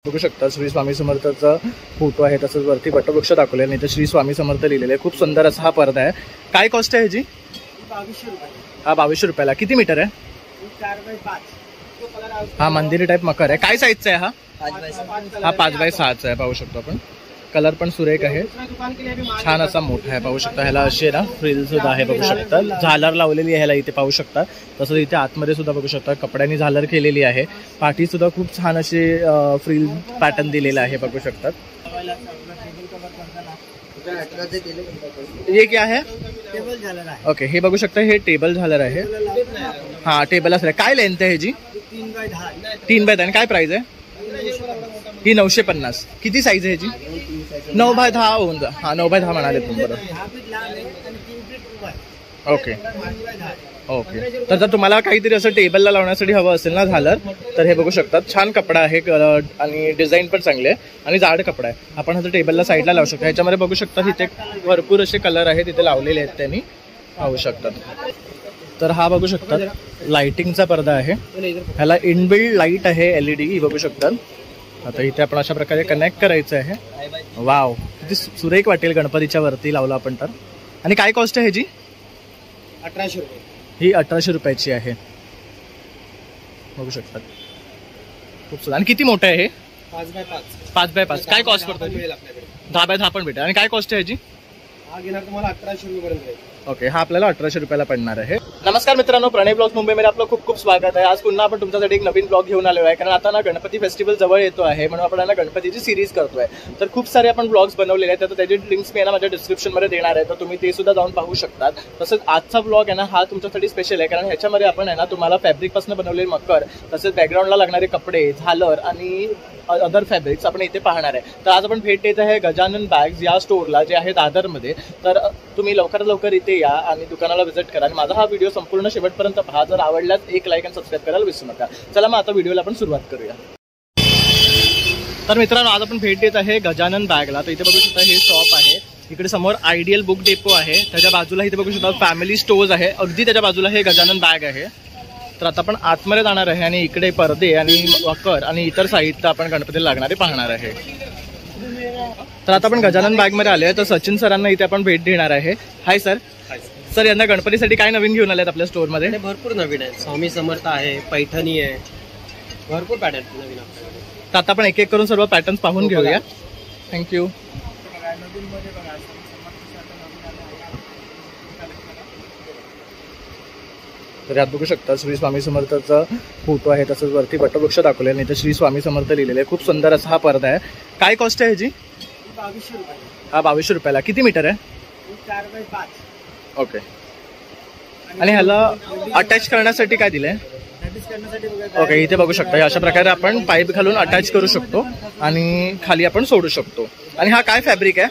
बघू शकता श्री स्वामी समर्थाचा फोटो आहे, तसंच वरती वटवृक्ष दाखवले आणि इथे श्री स्वामी समर्थ लिहिलेले आहे। खूप सुंदर असा हा पडदा आहे। काय कॉस्ट आहे ह्याची? 2200 रुपये। हा 2200 रुपयाला। किती मीटर आहे? 4x5। हा मंदिरी टाइप मकर आहे। काय साईजचा आहे हा? 5x6। हा 5x6 आहे। पाहू शकतो आपण, कलर पण सुरेख आहे, छान असा मोठा आहे। पाहू शकता ह्याला अशी ना फ्रिल सुद्धा आहे, बघू शकता झालर लावलेली आहे ह्याला इथे पाहू शकता। तसंच इथे आतमध्ये सुद्धा बघू शकता कपड्यांनी झालर केलेली आहे। पाठी सुद्धा खूप छान अशी फ्रिल पॅटर्न दिलेला आहे, बघू शकता। ये क्या है? टेबल झालर आहे। ओके, हे बघू शकता हे टेबल झालर आहे। हा टेबल असं काय लेंथ आहे ह्याची? 3x10। 3x10। काय प्राइस आहे ही? 950। किती साईज आहे ह्याची? 9x10 होऊन जा। हा 9x10 म्हणाले तुम्ही, बरोबर। ओके ओके, तर जर तुम्हाला काहीतरी असं टेबलला लावण्यासाठी हवं असेल ना झालर, तर हे बघू शकतात। छान कपडा आहे आणि डिझाईन पण चांगले आहे आणि जाड कपडा आहे। आपण आता टेबलला साईडला लावू शकतो। ह्याच्यामध्ये बघू शकता इथे भरपूर असे कलर आहेत तिथे लावलेले आहेत, त्यांनी पाहू शकतात। तर हा बघू शकतात लाइटिंगचा पडदा आहे, ह्याला इनबिल्ड लाईट आहे LED, बघू शकतात। आता इथे आपण अशा प्रकारे कनेक्ट करायचं आहे। वाव, किती सुरेख वाटेल गणपतीच्या वरती लावला आपण तर। आणि काय कॉस्ट आहे ह्याची? 1800 रुपये। ही 1800 रुपयाची आहे, बघू शकतात। खूप सुंदर। आणि किती मोठं आहे हे? 5x5। 5x5। काय कॉस्ट पडतो? 10x10 पण भेटेल। आणि काय कॉस्ट आहे ह्याची? हा घेणार तुम्हाला 1800 रुपये पर्यंत। ओके, हा आपल्याला 1800 रुपयाला पडणार आहे। नमस्कार मित्रांनो, प्रणय ब्लॉग्स मुंबईमध्ये आपलं खूप खूप स्वागत आहे। आज पुन्हा आपण तुमच्यासाठी एक नवीन ब्लॉग घेऊन आलो आहे, कारण आता ना गणपती फेस्टिवल जवळ येतो आहे, म्हणून आपण ना गणपतीची सिरीज करतोय। तर खूप सारे आपण ब्लॉग्स बनवलेले आहेत, तर त्याची लिंक्स मी ना माझ्या डिस्क्रिप्शनमध्ये देणार आहे, तर तुम्ही ते सुद्धा जाऊन पाहू शकतात। तसंच आजचा ब्लॉग आहे ना हा तुमच्यासाठी स्पेशल आहे, कारण ह्याच्यामध्ये आपण आहे ना तुम्हाला फॅब्रिकपासून बनवलेले मकर, तसेच बॅकग्राऊंडला लागणारे कपडे, झालर आणि अदर फॅब्रिक्स आपण इथे पाहणार आहे। तर आज आपण भेट देत आहे गजानन बॅग्स या स्टोरला, जे आहे दादरमध्ये। तर तुम्ही लवकरात लवकर इथे या आणि दुकानाला व्हिजिट करा आणि माझा हा व्हिडिओ संपूर्ण शेवटपर्यंत पहा। जर आवडल्यास एक लाईक आणि सबस्क्राईब करायला विसरू नका। चला मग आता व्हिडिओला आपण सुरुवात करूया। तर मित्रांनो, आज आपण भेट देत आहे गजानन बॅगला। तर इथे बघू शकता हे शॉप आहे, इकडे समोर आयडियल बुक डेपो आहे, त्याच्या बाजूला इथे बघू शकता फॅमिली स्टोर्स आहे, अगदी त्याच्या बाजूला हे गजानन बॅग आहे। तर आता आपण आतमध्ये जाणार आहे आणि इकडे पडदे आणि मकर आणि इतर साहित्य आपण गणपतीला लागणारे पाहणार आहे। तर आता आपण गजानन बॅग मध्ये आले आहे, तर सचिन सरांना इथे आपण भेट देणार आहे। Hi sir. सर, यंदा गणपतीसाठी काय नवीन घेऊन आलेत आपल्या स्टोर मध्ये? भरपूर नवीन आहे, स्वामी समर्थ आहे, पैठणी आहे, भरपूर पॅटर्न नवीन आपल्याकडे। तर आता आपण एक एक करून सर्व पॅटर्न्स पाहून घेऊया। थँक्यू। तर यात बघू शकता श्री स्वामी समर्थाचा फोटो आहे, तसंच वरती वटवृक्ष दाखवले आणि इथे श्री स्वामी समर्थ लिहिलेले आहे। खूप सुंदर असा हा पडदा आहे। काय कॉस्ट आहे ह्याची? 2200 रुपये। हा 2200 रुपयाला। किती मीटर आहे? 4x5। ओके, आणि ह्याला अटॅच करण्यासाठी काय दिलंय? ओके, इथे बघू शकता अशा प्रकारे आपण पाईप घालून अटॅच करू शकतो आणि खाली आपण सोडू शकतो। आणि हा काय फॅब्रिक आहे?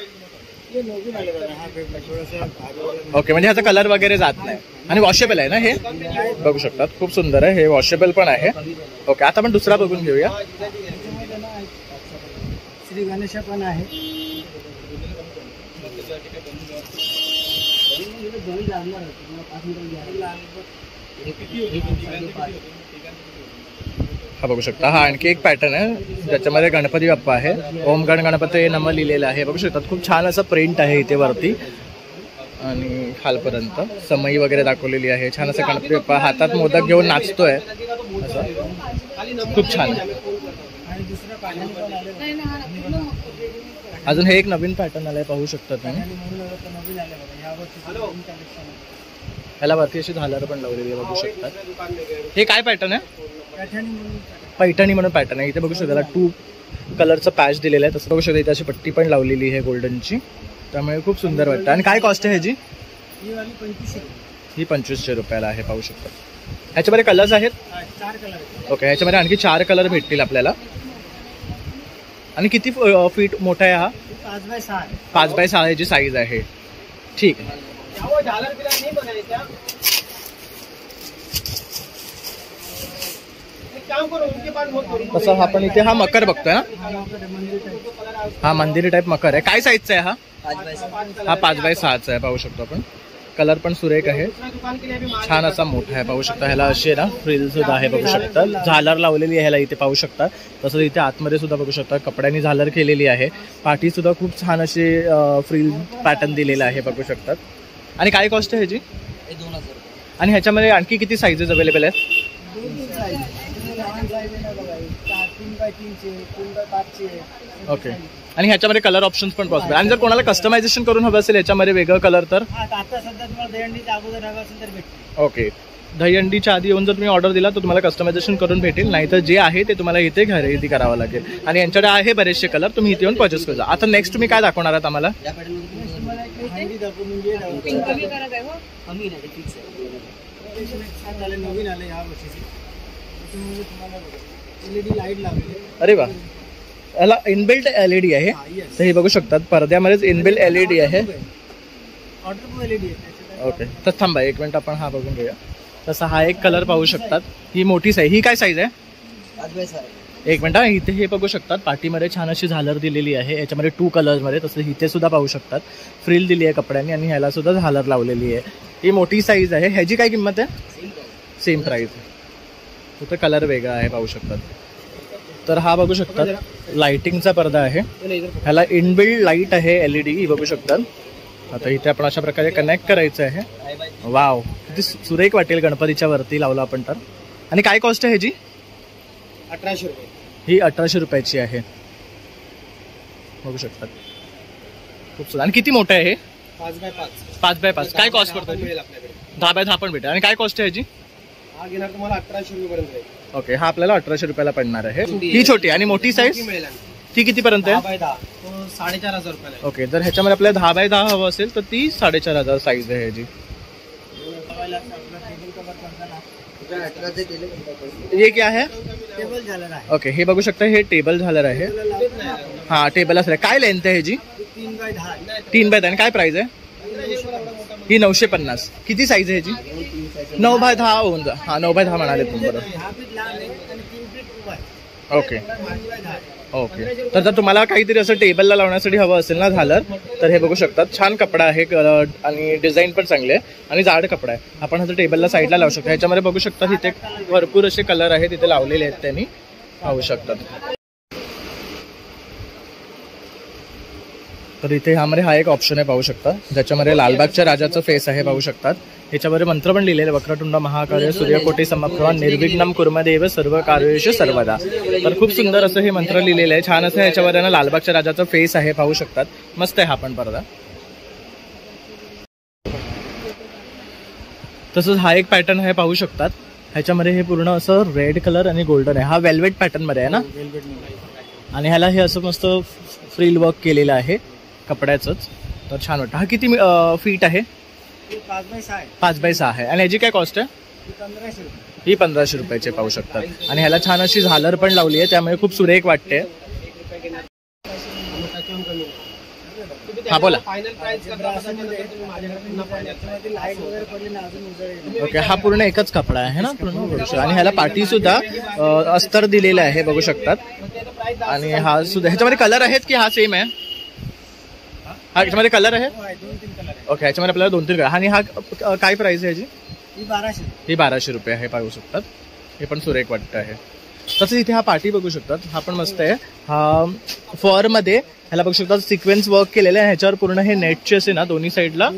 ओके, म्हणजे ह्याचा कलर वगैरे जात नाही आणि वॉशेबल आहे ना हे? बघू शकतात खूप सुंदर आहे, हे वॉशेबल पण आहे। ओके, आता आपण दुसरा बघून घेऊया। श्री गणेश पण आहे। हा बघू शकता, हा आणखी एक पॅटर्न आहे ज्याच्यामध्ये गणपती बाप्पा आहे, ओम गण गणपती नम लिहिलेलं आहे। बघू शकतात खूप छान असं प्रिंट आहे इथे वरती आणि खालपर्यंत समई वगैरे दाखवलेली आहे। छान असं गणपती बाप्पा हातात मोदक घेऊन नाचतोय, असं खूप छान आहे। अजून हे एक नवीन पॅटर्न आलाय, पाहू शकता तुम्ही। ह्याला वरती अशी झालर पण लावलेली आहे, बघू शकतात। हे काय पॅटर्न आहे? पैठणी म्हणून पॅटर्न आहे। इथे बघू शकता 2 कलरचं पॅच दिलेलं आहे, तसं बघू शकता इथे अशी पट्टी पण लावलेली आहे गोल्डनची, त्यामुळे खूप सुंदर वाटतं। आणि काय कॉस्ट आहे ह्याची? ही 2500 रुपयाला आहे, पाहू शकता। ह्याच्यामध्ये कलर्स आहेत? 4 कलर। ओके, ह्याच्यामध्ये आणखी 4 कलर भेटतील आपल्याला। आणि किती फीट मोठा आहे हा? 5x6। 5x6 ची साईज आहे, ठीक आहे। तसं आपण इथे हा मकर बघतोय ना, हा मंदिरी टाइप मकर आहे। काय साईजचा आहे हा? 5x6। हा 5x6 आहे, पाहू शकतो आपण। कलर पण सुरेख आहे, छान असा मोठा आहे, पाहू शकता. ह्याला अशी ना फ्रिल सुद्धा आहे, बघू शकता. झालर लावलेली आहे ह्याला इथे, पाहू शकता. तसंच इथे आतमध्ये सुद्धा बघू शकता कपड्यांनी झालर केलेली आहे. पाठी सुद्धा खूप छान अशी फ्रिल पॅटर्न दिलेला आहे, बघू शकतात. आणि काय कॉस्ट आहे ह्याची? 2000. आणि ह्याच्यामध्ये आणखी किती साईजेस अवेलेबल आहेत? ओके. आणि ह्याच्यामध्ये कलर ऑप्शन्स पण पॉसिबल. आणि जर कोणाला कस्टमायझेशन करून हवं असेल याच्यामध्ये वेगळं कलर तर? ओके. दहीहंडीच्या आधी येऊन जर तुम्ही ऑर्डर दिला तर तुम्हाला कस्टमायझेशन करून भेटेल, नाहीतर जे आहे ते तुम्हाला इथे खरेदी करावं लागेल. आणि यांच्याकडे आहे बरेचसे कलर, तुम्ही इथे येऊन परचेस करू. आता नेक्स्ट तुम्ही काय दाखवणार आहात आम्हाला? अरे वा, याला इनबिल्ट LED आहे. तर हे बघू शकतात, पडद्यामध्येच इनबिल्ट LED आहे. ओके. तर थांबा एक मिनिट, आपण हा बघून घेऊया. तसा हा एक कलर पाहू शकतात. ही मोठी साईज, ही काय साईज आहे? एक मिनिट. इथे हे बघू शकतात, पाठीमध्ये छान अशी झालर दिलेली आहे, याच्यामध्ये 2 कलर्समध्ये. तसं इथे सुद्धा पाहू शकतात फ्रिल दिली आहे कपड्यांनी, आणि ह्याला सुद्धा झालर लावलेली आहे. ही मोठी साईज आहे. ह्याची काय किंमत आहे? Same price. तो कलर वेगळा आहे, पाहू शकतात. तर हा बघू शकतात लाइटिंगचा पडदा आहे, ह्याला इनबिल्ड लाईट आहे LED, ही बघू शकतात. आता इथे आपण अशा प्रकारे कनेक्ट करायचं आहे. वाव, किती सुरेख वाटेल गणपतीच्या वरती लावला आपण तर. आणि काय कॉस्ट आहे ह्याची? 1800 रुपये. ही 1800 रुपयाची आहे, बघू शकतात. खूप सुंदर. आणि किती मोठं आहे हे? 5x5. काय कॉस्ट पडतो? 10x10 पण भेटेल. आणि काय कॉस्ट आहे ह्याची? हा घेणार तुम्हाला 1800 रुपये पर्यंत. ओके. हा आपल्याला 1800 रुपयाला पडणार आहे. ही छोटी. आणि मोठी साईज ती किती पर्यंत आहे? 10x10 तो 4500 रुपये. ओके. जर ह्याच्यामध्ये आपल्याला 10x10 हवं असेल तर ती 4500 साईज आहे ह्याची. ये क्या है? टेबल झालर आहे. ओके. हे बघू शकता, हे टेबल झालर आहे. हा टेबल असं. काय लेंथ आहे ह्याची? 3x10. 3x10. काय प्राइस आहे? ही 950. किती साईज आहे ह्याची? 9x10 होऊन जा. हा 9x10 म्हणाले तुम्ही, बरोबर. ओके. ओके. तर जर तुम्हाला काहीतरी असं टेबलला लावण्यासाठी हवं असेल ना झालर, तर हे बघू शकतात. छान कपडा आहे आणि डिझाईन पण चांगले आहे आणि जाड कपडा आहे. आपण हा टेबलला साईडला लावू शकतो. ह्याच्यामध्ये बघू शकता तिथे भरपूर असे कलर आहे, तिथे लावलेले आहेत, त्यांनी पाहू शकतात. तर इथे ह्यामध्ये हा एक ऑप्शन आहे, पाहू शकता, ज्याच्यामध्ये लालबागच्या राजाचं फेस आहे, पाहू शकतात. ह्याच्यामध्ये मंत्र पण लिहिलेले, वक्रतुंड महाकाय सूर्यकोटी समप्रभा निर्विघ्नं कुर्मदेव सर्व कार्येषु सर्वदा. तर खूप सुंदर असं हे मंत्र लिहिलेलं आहे, छान असं. ह्याच्यावर ना लालबागच्या राजाचं फेस आहे, पाहू शकतात. मस्त आहे हा पण पडदा. तसंच हा एक पॅटर्न आहे, पाहू शकतात. ह्याच्यामध्ये हे पूर्ण असं रेड कलर आणि गोल्डन आहे. हा वेल्वेट पॅटर्न मध्ये आहे ना, आणि ह्याला हे असं मस्त फ्रिल वर्क केलेलं आहे कपड्याचंच. तर छान वाटतं. हा किती फीट आहे? 5x6 आहे. आणि ह्याची काय कॉस्ट आहे? ही 1500 रुपयाची, पाहू शकतात. आणि ह्याला छान अशी झालर पण लावली आहे, त्यामुळे खूप सुरेख वाटते. हा बोला. ओके. हा पूर्ण एकच कपडा आहे ना पूर्ण. आणि ह्याला पाठी सुद्धा अस्तर दिलेलं आहे, बघू शकतात. आणि हा सुद्धा. ह्याच्यामध्ये कलर आहेत की हा सेम आहे? हा ह्याच्यामध्ये कलर आहे. ओके. ह्याच्यामध्ये आपल्याला 2-3 कलर. आणि हा काय प्राइस आहे ह्याची? ही 1200 रुपये आहे, पाहू शकतात. हे पण सुरेख वाटतं आहे. तसंच इथे हा पाठी बघू शकतात, हा पण मस्त आहे. हा फॉर मध्ये ह्याला बघू शकतात सिक्वेन्स वर्क केलेलं आहे. ह्याच्यावर पूर्ण हे नेटचे असे ना दोन्ही साईडला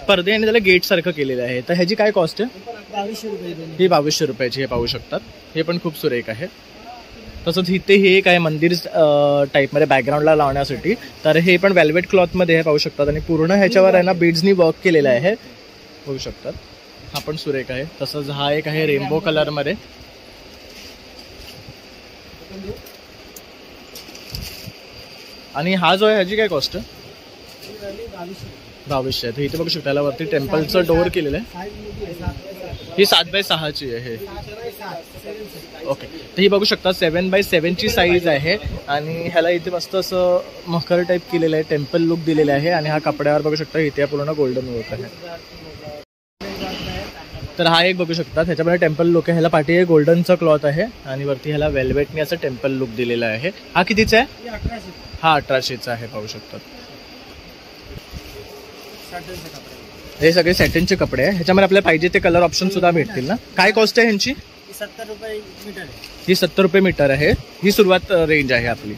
पडदे आणि त्याला गेट सारखं केलेलं आहे. तर ह्याची काय कॉस्ट आहे? 2200 रुपये. ही 2200 रुपयाची, हे पाहू शकतात. हे पण खूप सुरेख आहे. तसंच इथे हे एक आहे मंदिर टाईपमध्ये बॅकग्राऊंडला लावण्यासाठी. तर हे पण वेल्वेट क्लॉथमध्ये आहे, पाहू शकतात. आणि पूर्ण ह्याच्यावर आहे ना बीड्सनी वर्क केलेलं आहे, बघू शकतात. हा पण सुरेख आहे. तसंच हा एक आहे रेनबो कलरमध्ये. आणि हा जो आहे ह्याची काय कॉस्ट आहे? 2200 आहे. इथे बघू शकता, याला वरती टेम्पलचं डोअर केलेलं आहे. ही 7x6ची आहे. ओके. तर ही बघू शकता 7x7ची साईज आहे. आणि ह्याला इथे मस्त असं मखर टाईप केलेलं आहे, टेम्पल लुक दिलेलं आहे. आणि हा कपड्यावर बघू शकता इथे पूर्ण गोल्डन वर्क आहे. तर हा एक बघू शकता, ह्याच्यामध्ये टेम्पल लुक आहे. ह्याला पाठी गोल्डनचा क्लॉथ आहे आणि वरती ह्याला वेल्वेटने असं टेम्पल लुक दिलेलं आहे. हा कितीचा आहे? हा 1800चा आहे, पाहू शकतात. हे सगळे सॅटिनचे कपडे आहे. ह्याच्यामध्ये आपल्याला पाहिजे ते कलर ऑप्शन सुद्धा भेटतील ना. काय कॉस्ट आहे ह्यांची? 70 रुपये मीटर आहे. ही 70 रुपये मीटर आहे. ही सुरुवात रेंज आहे आपली.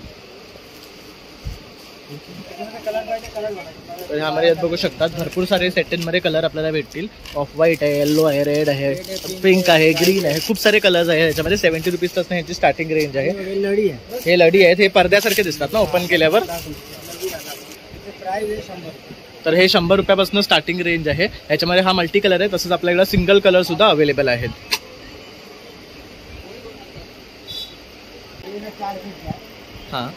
तर ह्यामध्ये यात बघू शकतात भरपूर सारे सेटिनमध्ये कलर आपल्याला भेटतील. ऑफ व्हाईट आहे, येल्लो आहे, रेड आहे, पिंक आहे, ग्रीन आहे, खूप सारे कलर्स आहे. ह्याच्यामध्ये 70 रुपीजपासून ह्याची स्टार्टिंग रेंज आहे. लढी आहे. हे लढी आहेत. हे पडद्यासारखे दिसतात ना ओपन केल्यावर. तर हे 100 रुपयापासून स्टार्टिंग रेंज आहे. ह्याच्यामध्ये हा मल्टी कलर आहे. तसंच आपल्याकडे सिंगल कलर सुद्धा अवेलेबल आहेत. हां,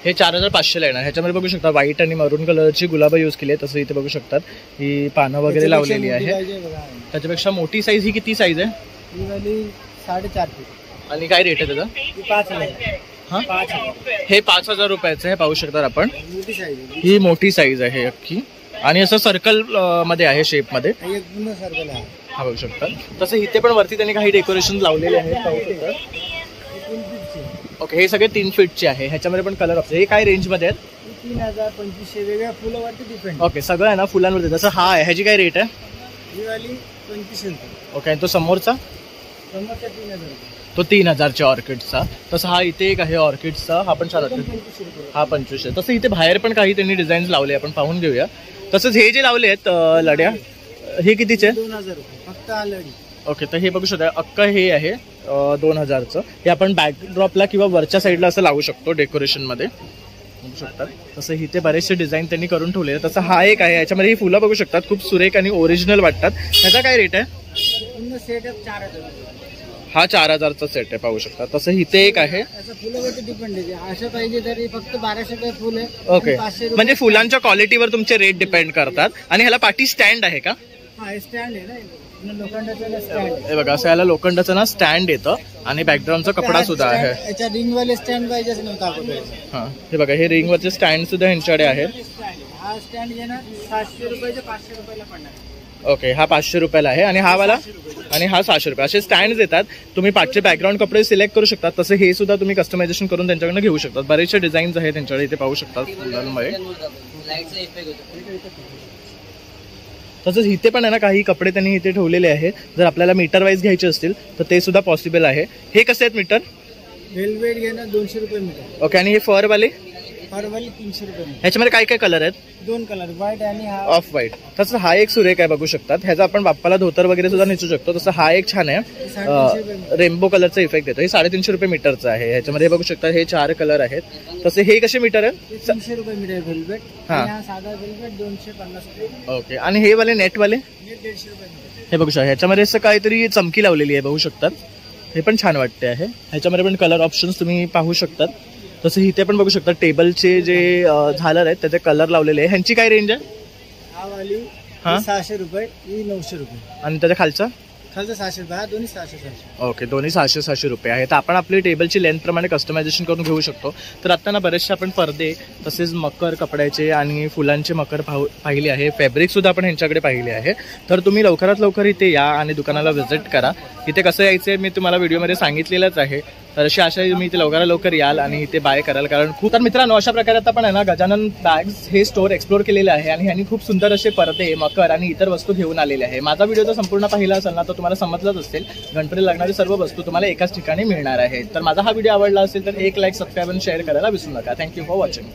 हे 4500 ला येणार. ह्याच्यामध्ये बघू शकता व्हाईट आणि मरून कलरची गुलाब यूज केली आहे. तसं इथे बघू शकतात ही पानं वगैरे लावलेली आहे. त्याच्यापेक्षा मोठी साईज ही किती साईज आहे? 4.5 फीट. आणि काय रेट आहे त्याचा? 5,000. हां, हे 5000 रुपयाचं आहे. पाहू शकता आपण. मोठी साईज आहे. ही मोठी साईज आहे अख्खी आणि असं सर्कल मध्ये आहे शेप मध्ये. एक पूर्ण सर्कल आहे. हा बघू शकता. तसं इथे पण वरती त्यांनी काही डेकोरेशन लावलेले आहेत. पाहू शकता. ओके, हे सगळे 3 फीटचे आहे. ह्याच्यामध्ये पण कलर ऑप्शन. हे काय रेंज मध्ये आहेत? 3000, 2500 वेगळ्या फुलावरती डिपेंड. ओके, सगळं आहे ना फुलांवरती. जसं हा आहे ह्याची काय रेट आहे? ही वाली 2500. ओके, आणि तो समोरचा? समोरचा 3000. तो 3000च्या ऑर्किडचा. तसं हा इथे एक आहे ऑर्किडचा. हा पण छान वाटतो. हा 2500. तसं इथे बाहेर पण काही त्यांनी डिझाईन लावले, आपण पाहून घेऊया. तसंच हे जे लावले आहेत लड्या, हे कितीचे? 2000 रुपये फक्त हा लढी. ओके, तर हे बघू शकता अक्का हे आहे 2000चं. हे आपण बॅकड्रॉपला किंवा वरच्या साईडला असं लावू शकतो डेकोरेशनमध्ये. बघू शकतात. तसं इथे बरेचसे डिझाईन त्यांनी करून ठेवले. तसं हा एक आहे. याच्यामध्ये ही फुलं बघू शकतात. खूप सुरेख आणि ओरिजिनल वाटतात. ह्याचा काय रेट आहे? पूर्ण सेटअप 4000. हा 4000चा सेट आहे. पाहू शकता. तसं इथे एक आहे. असं फुलावरती डिपेंड आहे. असं पाहिजे तरी फक्त 1200 रुपये फुल आहे. ओके, म्हणजे फुलांच्या क्वालिटीवर तुमचे रेट डिपेंड करतात. आणि ह्याला पाठी स्टँड आहे का? हा स्टँड आहे ना, लोखंडाचा स्टँड. हे बघा असं याला लोखंडाचं ना स्टँड येतं आणि बॅकग्राऊंडचा कपडा सुद्धा आहे. याच्या रिंग वाले स्टँड पाहिजे असं नव्हतं. हा, हे बघा हे रिंग वरचे स्टँड सुद्धा ह्यांच्याकडे आहेत. हा स्टँड जे ना 700 रुपयाचे 500 रुपयाला पडणार. ओके, हा 500 रुपयाला आहे आणि हा वाला आणि हा 600 रुपये. असे स्टँड येतात. तुम्ही 5चे बॅकग्राऊंड कपडे सिलेक्ट करू शकता. तसं हे सुद्धा तुम्ही कस्टमायझेशन करून त्यांच्याकडनं घेऊ शकतात. बरेचसे डिझाईन्स आहेत त्यांच्याकडे. इथे पाहू शकतात फुलांमध्ये. तसंच इथे पण आहे ना काही कपडे त्यांनी इथे ठेवलेले आहे. जर आपल्याला मीटर वाईज घ्यायचे असतील तर ते सुद्धा पॉसिबल आहे. हे कसे आहेत मीटर? वेलवेट घेणं 200 रुपये मीटर. ओके, आणि हे फरवाले? फरवाली 300 रुपये. ह्याच्यामध्ये काय काय कलर आहेत? 2 कलर, व्हाईट आणि हा ऑफ व्हाईट. तसं हा एक सुरेख आहे. बघू शकतात. ह्याचा आपण बाप्पाला धोतर वगैरे सुद्धा नेसू शकतो. तसं हा एक छान आहे. रेनबो कलरचा इफेक्ट येतो. हे 350 रुपये मीटरचं आहे. ह्याच्यामध्ये बघू शकता हे 4 कलर आहेत. तसे हे कसे मीटर आहेत? 300 रुपये मीटर वेलवेट. हा, साधा वेलवेट 250 रुपये. ओके, आणि हे वाले नेटवाले? 150 रुपये. हे बघू शकता. ह्याच्यामध्ये असं काहीतरी चमकी लावलेली आहे. बघू शकतात. हे पण छान वाटते आहे. ह्याच्यामध्ये पण कलर ऑप्शन्स तुम्ही पाहू शकतात. तसं इथे पण बघू शकता टेबलचे जे झालर आहेत त्याचे कलर लावलेले आहे. ह्यांची काय रेंज आहे? हा वाली 600 रुपये, ही 900 रुपये. आणि त्याच्या खालचा? खालचा 600 रुपये. हा दोन्ही 600. ओके, दोन्ही 600 रुपये आहे. तर आपण आपली टेबलची लेंथ प्रमाणे कस्टमायझेशन करून घेऊ शकतो. तर आता ना बरेचसे आपण पडदे तसेच मकर कपड्याचे आणि फुलांचे मकर पाहिले आहे. फॅब्रिक सुद्धा आपण ह्यांच्याकडे पाहिले आहे. तर तुम्ही लवकरात लवकर इथे या आणि दुकानाला व्हिजिट करा. इथे कसं यायचं मी तुम्हाला व्हिडिओमध्ये सांगितलेलंच आहे. तर अशी आशा आहे तुम्ही इथे लवकरात लवकर याल आणि इथे बाय कराल. कारण खूप. तर मित्रांनो, अशा प्रकारे आता पण आहे ना गजानन बॅग्स हे स्टोअर एक्सप्लोर केलेलं आहे आणि ह्यांनी खूप सुंदर असे पडदे, मकर आणि इतर वस्तू घेऊन आलेले आहे. माझा व्हिडिओ जर संपूर्ण पाहिला असेल ना तर तुम्हाला समजलंच असेल गणपतीला लागणारी सर्व वस्तू तुम्हाला एकाच ठिकाणी मिळणार आहे. तर माझा हा व्हिडिओ आवडला असेल तर एक लाईक, सबस्क्राईब आणि शेअर करायला विसरू नका. Thank you for watching.